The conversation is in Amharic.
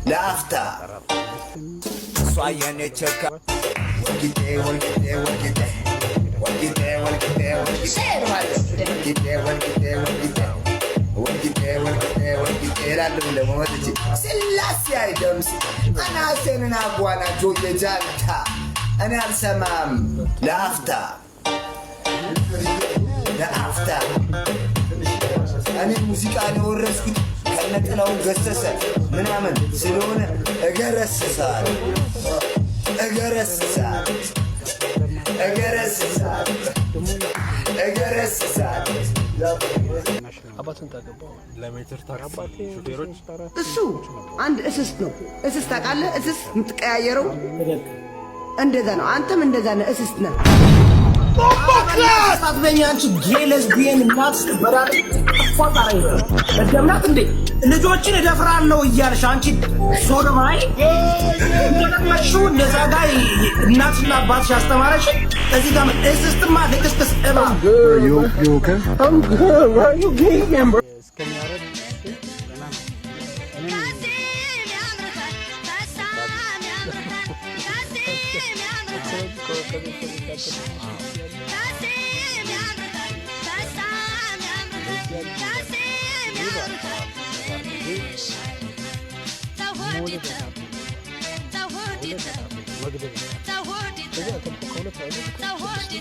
ለአፍታ እሷ የኔ ቸካ ወልቂጤ ወልቂጤ ወልቂጤ ወልቂጤ ወልቂጤ ወልቂጤ ወልቂጤ ወልቂጤ ወልቂጤ ወልቂጤ ወልቂጤ እላለሁ ለመወጥቼ ስላሴ አይደምስ አናሴንን አጓና ጆዬ ጃልታ እኔ አልሰማም ለአፍታ ለአፍታ እኔ ሙዚቃን የወረስኩት ከነጥላው ገሰሰ ምናምን ስለሆነ እገረስሳል እገረስሳል እገረስሳል እገረስሳል አባትን ታገባው ለሜትር ታክሲ ሹፌሮች እሱ አንድ እስስት ነው። እስስት ታውቃለህ? እስስት የምትቀያየረው እንደዛ ነው። አንተም እንደዛ ነህ፣ እስስት ነህ። ቦምቦክላስ አትበኛ አንቺ ጌለዝቢየን እናት በራሪ ፎታሪ እንደምናት እንዴ ልጆችን እደፍራለሁ እያልሽ አንቺ ሶዶማይ እንደለመሽው እንደዛ ጋር እናትና አባትሽ ያስተማረሽ እዚህ ጋር እስስትማ ልክስክስ እባ Tawhid